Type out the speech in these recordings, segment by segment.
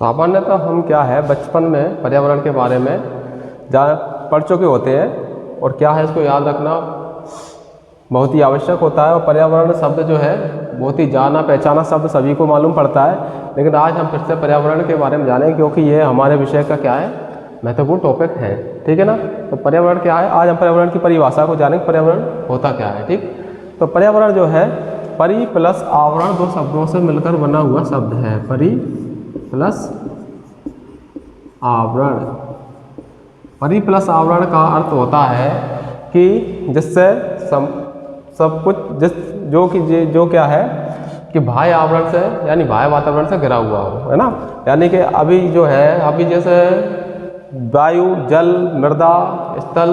सामान्यतः हम क्या है बचपन में पर्यावरण के बारे में ज़्यादा पढ़ चुके होते हैं और क्या है इसको याद रखना बहुत ही आवश्यक होता है। और पर्यावरण शब्द जो है बहुत ही जाना पहचाना शब्द सभी को मालूम पड़ता है, लेकिन आज हम फिर से पर्यावरण के बारे में जानेंगे क्योंकि ये हमारे विषय का क्या है महत्वपूर्ण टॉपिक है। ठीक है ना। तो पर्यावरण क्या है, आज हम पर्यावरण की परिभाषा को जानेंगे, पर्यावरण होता क्या है। ठीक, तो पर्यावरण जो है परि प्लस आवरण दो शब्दों से मिलकर बना हुआ शब्द है। परि प्लस आवरण। परि प्लस आवरण का अर्थ होता है कि जिससे सब कुछ जो क्या है कि बाह्य आवरण से यानी बाह्य वातावरण से घिरा हुआ हो, है ना। यानी कि अभी जो है अभी जैसे वायु, जल, मृदा, स्थल,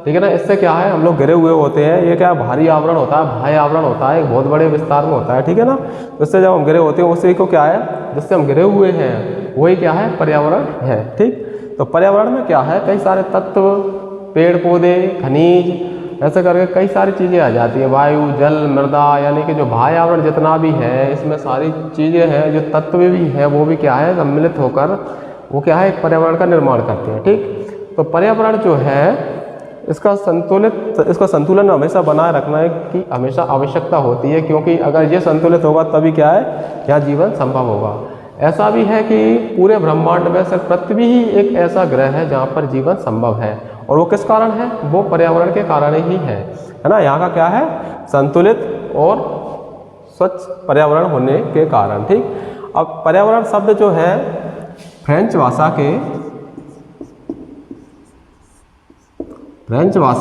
ठीक है ना, इससे क्या है हम लोग घिरे हुए होते हैं। ये क्या भारी आवरण होता है, बाह्य आवरण होता है, एक बहुत बड़े विस्तार में होता है। ठीक है ना। इससे जब हम घिरे होते हैं उसी को क्या है जिससे हम घिरे हुए हैं वही क्या है पर्यावरण है। ठीक, तो पर्यावरण में क्या है कई सारे तत्व, पेड़ पौधे, खनिज, ऐसे करके कई सारी चीज़ें आ जाती हैं। वायु, जल, मृदा, यानी कि जो बाह्य आवरण जितना भी है इसमें सारी चीज़ें हैं, जो तत्व भी हैं वो भी क्या है सम्मिलित होकर वो क्या है एक पर्यावरण का निर्माण करते हैं। ठीक, तो पर्यावरण जो है इसका संतुलन हमेशा बनाए रखना की हमेशा आवश्यकता होती है, क्योंकि अगर ये संतुलित होगा तभी क्या है यहाँ जीवन संभव होगा। ऐसा भी है कि पूरे ब्रह्मांड में सिर्फ पृथ्वी ही एक ऐसा ग्रह है जहाँ पर जीवन संभव है, और वो किस कारण है, वो पर्यावरण के कारण ही है ना। यहाँ का क्या है संतुलित और स्वच्छ पर्यावरण होने के कारण। ठीक, अब पर्यावरण शब्द जो है फ्रेंच भाषा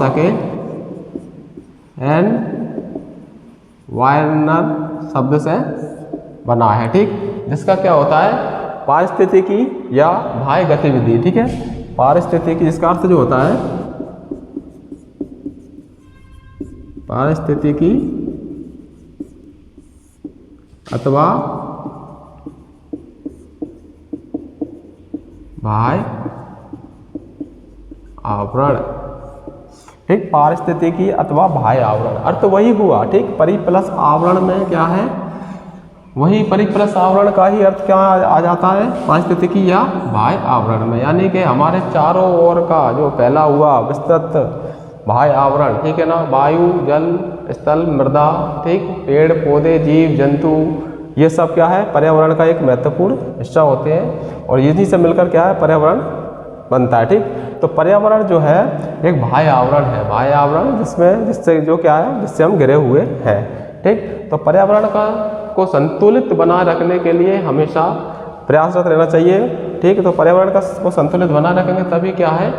के एनवायरनर शब्द से बना है। ठीक, जिसका क्या होता है पारिस्थितिकी या बाह्य गतिविधि। ठीक है, पारिस्थितिकी जिसका अर्थ जो होता है पारिस्थितिकी अथवा बाह्य आवरण। ठीक, पारिस्थितिकी अथवा बाह्य आवरण अर्थ वही हुआ। ठीक, परि प्लस आवरण में क्या है वही परि प्लस आवरण का ही अर्थ क्या आ जाता है पारिस्थितिकी या बाह्य आवरण में, यानी कि हमारे चारों ओर का जो फैला हुआ विस्तृत बाह्य आवरण। ठीक है ना, वायु, जल, स्थल, मृदा, ठीक, पेड़ पौधे, जीव जंतु, ये सब क्या है पर्यावरण का एक महत्वपूर्ण हिस्सा होते हैं और इन्हीं से मिलकर क्या है पर्यावरण बनता है। ठीक, तो पर्यावरण जो है एक बाह्य आवरण है, बाह्य आवरण जिससे जो क्या है जिससे हम घिरे हुए हैं। ठीक, तो पर्यावरण को संतुलित बनाए रखने के लिए हमेशा प्रयासरत रहना चाहिए। ठीक, तो पर्यावरण को संतुलित बनाए रखेंगे तभी क्या है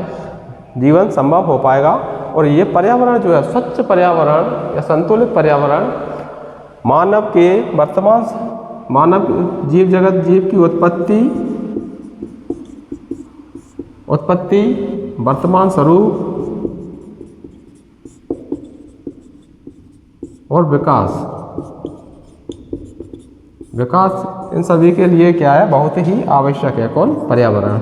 जीवन संभव हो पाएगा। और ये पर्यावरण जो है स्वच्छ पर्यावरण या संतुलित पर्यावरण मानव जीव जगत जीव की उत्पत्ति, वर्तमान स्वरूप और विकास इन सभी के लिए क्या है बहुत ही आवश्यक है। कौन पर्यावरण,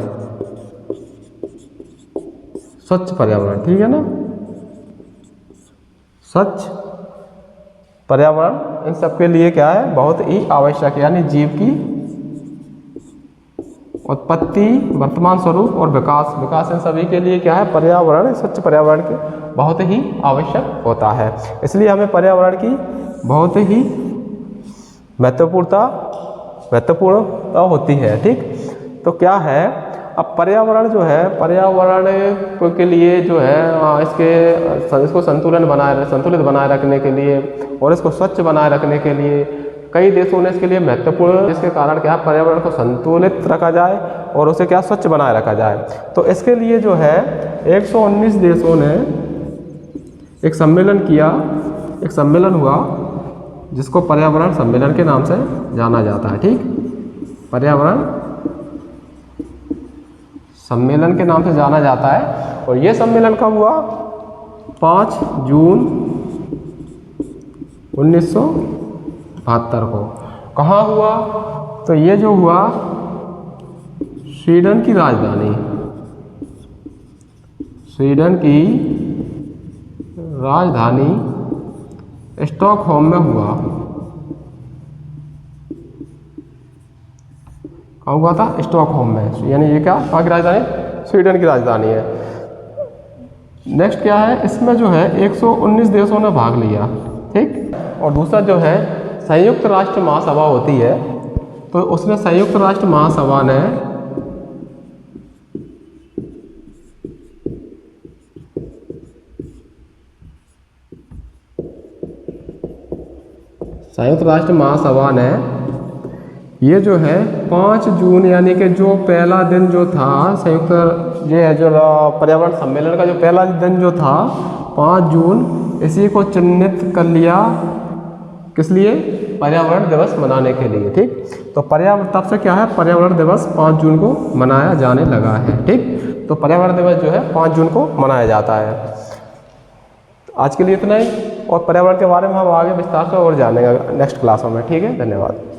स्वच्छ पर्यावरण। ठीक है ना, स्वच्छ पर्यावरण इन सब के लिए क्या है बहुत ही आवश्यक है, यानी जीव की उत्पत्ति, वर्तमान स्वरूप और विकास इन सभी के लिए क्या है पर्यावरण, स्वच्छ पर्यावरण के बहुत ही आवश्यक होता है। इसलिए हमें पर्यावरण की बहुत ही महत्वपूर्णता होती है। ठीक, तो क्या है अब पर्यावरण जो है पर्यावरण के लिए जो है इसको संतुलित बनाए रखने के लिए और इसको स्वच्छ बनाए रखने के लिए कई देशों ने इसके लिए महत्वपूर्ण, जिसके कारण क्या पर्यावरण को संतुलित रखा जाए और उसे क्या स्वच्छ बनाए रखा जाए। तो इसके लिए जो है 119 देशों ने एक सम्मेलन हुआ जिसको पर्यावरण सम्मेलन के नाम से जाना जाता है। ठीक, पर्यावरण सम्मेलन के नाम से जाना जाता है। और ये सम्मेलन कब हुआ 5 जून 1972 को। कहाँ हुआ, तो ये जो हुआ स्वीडन की राजधानी स्टॉकहोम में हुआ। कहाँ हुआ था? स्टॉकहोम में। यानी ये क्या, कहाँ की राजधानी? स्वीडन की राजधानी है। नेक्स्ट क्या है, इसमें जो है 119 देशों ने भाग लिया, ठीक। और दूसरा जो है संयुक्त राष्ट्र महासभा होती है, तो उसमें संयुक्त राष्ट्र महासभा ने ये जो है 5 जून यानी कि जो पहला दिन जो था संयुक्त, ये है जो पर्यावरण सम्मेलन का जो पहला दिन जो था 5 जून, इसी को चिन्हित कर लिया, किस लिए? पर्यावरण दिवस मनाने के लिए, ठीक। तो पर्यावरण तब से क्या है, पर्यावरण दिवस 5 जून को मनाया जाने लगा है, ठीक। तो पर्यावरण दिवस जो है 5 जून को मनाया जाता है। आज के लिए इतना ही, और पर्यावरण के बारे में हम आगे विस्तार से और जानेंगे नेक्स्ट क्लासों में, ठीक है। धन्यवाद।